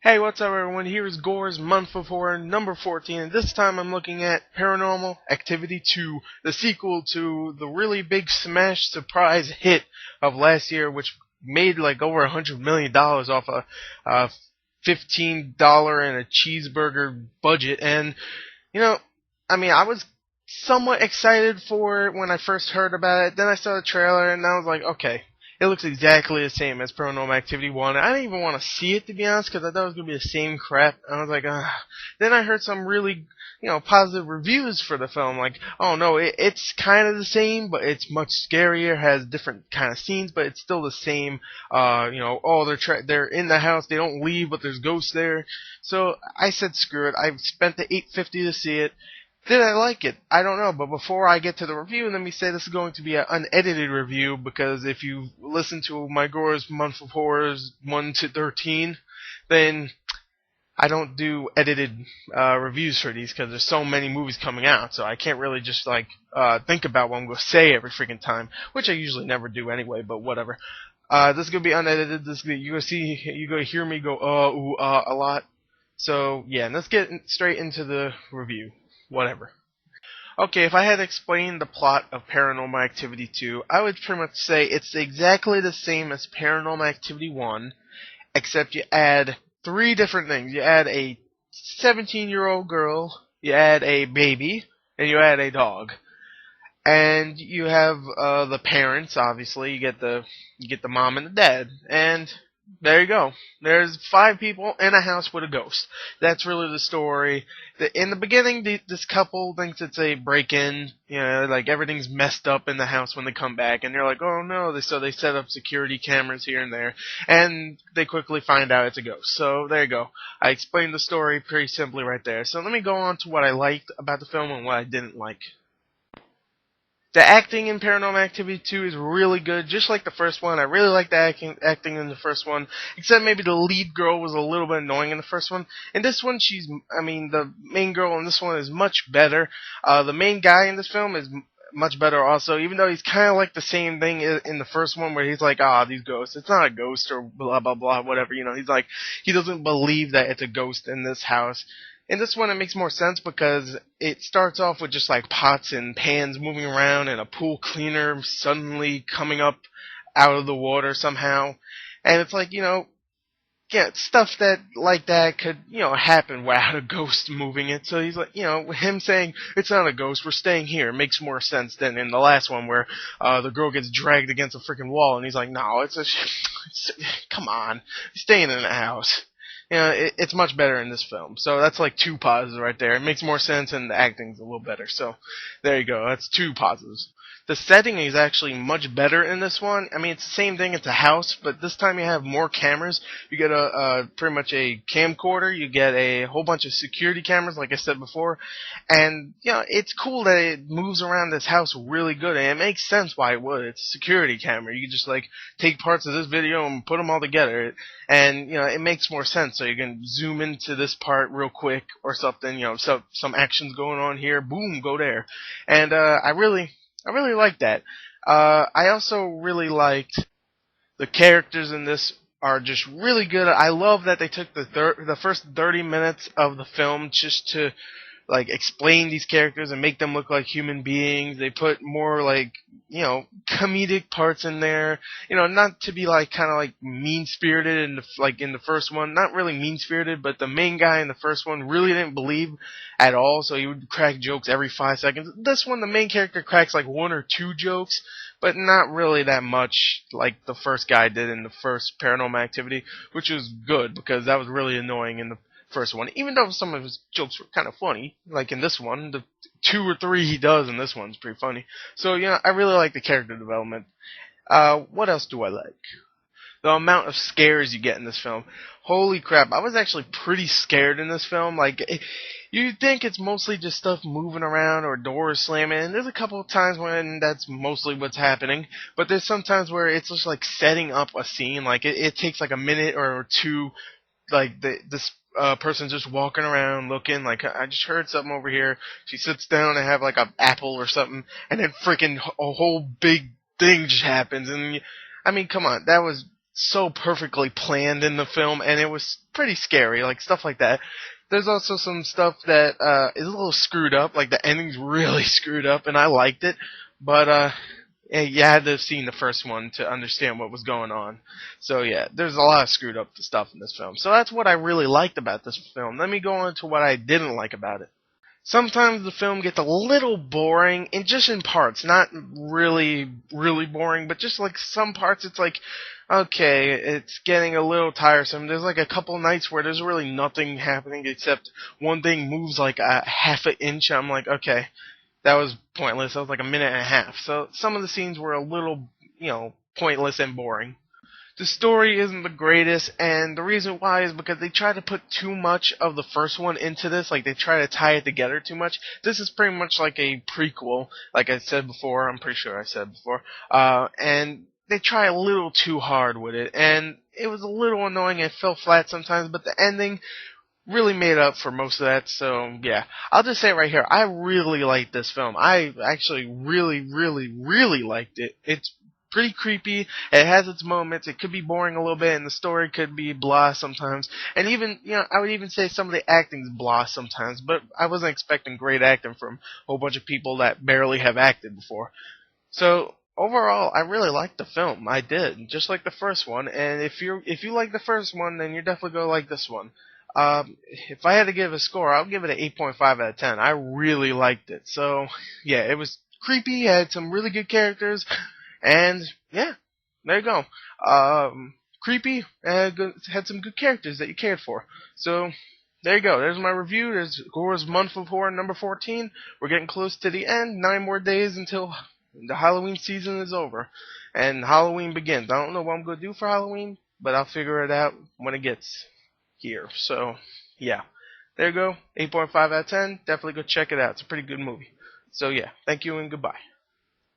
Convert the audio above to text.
Hey, what's up everyone? Here is Gors, Month of Horror, number 14, and this time I'm looking at Paranormal Activity 2, the sequel to the really big smash surprise hit of last year, which made like over $100 million off a $15 and a cheeseburger budget. And, you know, I was somewhat excited for it when I first heard about it. Then I saw the trailer and I was like, okay, it looks exactly the same as Paranormal Activity 1. I didn't even want to see it, to be honest, because I thought it was going to be the same crap. I was like, ugh. Then I heard some really, positive reviews for the film. Like, oh no, it's kind of the same, but it's much scarier, has different kind of scenes, but it's still the same. They're in the house, they don't leave, but there's ghosts there. So I said, screw it. I spent the $8.50 to see it. Did I like it? I don't know, but before I get to the review, let me say this is going to be an unedited review, because if you listen to my Gors Month of Horrors 1 to 13, then I don't do edited reviews for these, because there's so many movies coming out, so I can't really just think about what I'm going to say every freaking time, which I usually never do anyway, but whatever. This is going to be unedited. You're going to hear me go a lot. So yeah, let's get straight into the review. Whatever. Okay, if I had to explain the plot of Paranormal Activity 2, I would pretty much say it's exactly the same as Paranormal Activity 1, except you add three different things. You add a 17-year-old girl, you add a baby, and you add a dog. And you have the parents, obviously. You get the mom and the dad. And there you go. There's 5 people in a house with a ghost. That's really the story. In the beginning, this couple thinks it's a break-in. Like everything's messed up in the house when they come back, and they're like, "Oh no!" So they set up security cameras here and there, and they quickly find out it's a ghost. So there you go. I explained the story pretty simply right there. So let me go on to what I liked about the film and what I didn't like. The acting in Paranormal Activity 2 is really good, just like the first one. I really liked the acting in the first one, except maybe the lead girl was a little bit annoying in the first one. In this one, the main girl in this one is much better. The main guy in this film is much better also, even though he's kind of like the same thing in the first one, where he's like, these ghosts, it's not a ghost, or blah, blah, blah, whatever, he's like, he doesn't believe that it's a ghost in this house. In this one, it makes more sense because it starts off with just like pots and pans moving around and a pool cleaner suddenly coming up out of the water somehow. And it's like, stuff that could, happen without a ghost moving it. So he's like, him saying, it's not a ghost, we're staying here, makes more sense than in the last one where the girl gets dragged against a freaking wall and he's like, no, come on, staying in the house. It's much better in this film. So that's like 2 positives right there. It makes more sense and the acting's a little better. So there you go. That's 2 positives. The setting is actually much better in this one. It's the same thing. It's a house, but this time you have more cameras. You get pretty much a camcorder. You get a whole bunch of security cameras, like I said before. And, it's cool that it moves around this house really good. And it makes sense why it would. It's a security camera. You can just, take parts of this video and put them all together. And, it makes more sense. So you can zoom into this part real quick or something. So some action's going on here. Boom, go there. And I really like that. I also really liked the characters in this are just really good. I love that they took the first 30 minutes of the film just to explain these characters and make them look like human beings. They put more comedic parts in there. Not to be kind of mean-spirited in the first one. Not really mean-spirited, but the main guy in the first one really didn't believe at all, so he would crack jokes every 5 seconds. This one, the main character cracks 1 or 2 jokes, but not really that much like the first guy did in the first Paranormal Activity, which was good because that was really annoying in the first one, even though some of his jokes were kind of funny, like in this one. The 2 or 3 he does in this one's pretty funny. So, I really like the character development. What else do I like? The amount of scares you get in this film. Holy crap, I was actually pretty scared in this film. You'd think it's mostly just stuff moving around or doors slamming, and there's a couple of times when that's mostly what's happening, but there's some times where it's just setting up a scene. It takes a minute or 2, this person just walking around looking, I just heard something over here. She sits down and have an apple or something, and then freaking a whole big thing just happens. And come on, that was so perfectly planned in the film, and it was pretty scary, like stuff like that. There's also some stuff that is a little screwed up, like the ending's really screwed up, and I liked it, but yeah, you had to have seen the first one to understand what was going on. So yeah, there's a lot of screwed up stuff in this film. So that's what I really liked about this film. Let me go on to what I didn't like about it. Sometimes the film gets a little boring, and just in parts, not really, really boring, but just like some parts, it's like, okay, it's getting a little tiresome. There's like a couple nights where there's really nothing happening except one thing moves like a half an inch. I'm like, okay, that was pointless. That was like a minute and a half. So some of the scenes were a little, pointless and boring. The story isn't the greatest, and the reason why is because they try to put too much of the first one into this. Like, they try to tie it together too much. This is pretty much like a prequel, like I said before. I'm pretty sure I said before. And they try a little too hard with it, and it was a little annoying. It fell flat sometimes, but the ending really made up for most of that. So yeah, I'll just say it right here, I really liked this film. I actually really, really, really liked it. It's pretty creepy. It has its moments. It could be boring a little bit, and the story could be blah sometimes. And even, I would even say some of the acting's blah sometimes. But I wasn't expecting great acting from a whole bunch of people that barely have acted before. So overall, I really liked the film. I did, just like the first one. And if you like the first one, then you're definitely gonna like this one. If I had to give a score, I'll give it an 8.5 out of 10. I really liked it. So yeah, it was creepy. Had some really good characters. And yeah, there you go. Creepy, had some good characters that you cared for. So there you go. There's my review. There's Gors Month of Horror number 14. We're getting close to the end. 9 more days until the Halloween season is over, and Halloween begins. I don't know what I'm gonna do for Halloween, but I'll figure it out when it gets here. So yeah, there you go. 8.5 out of 10. Definitely go check it out. It's a pretty good movie. So yeah, thank you and goodbye.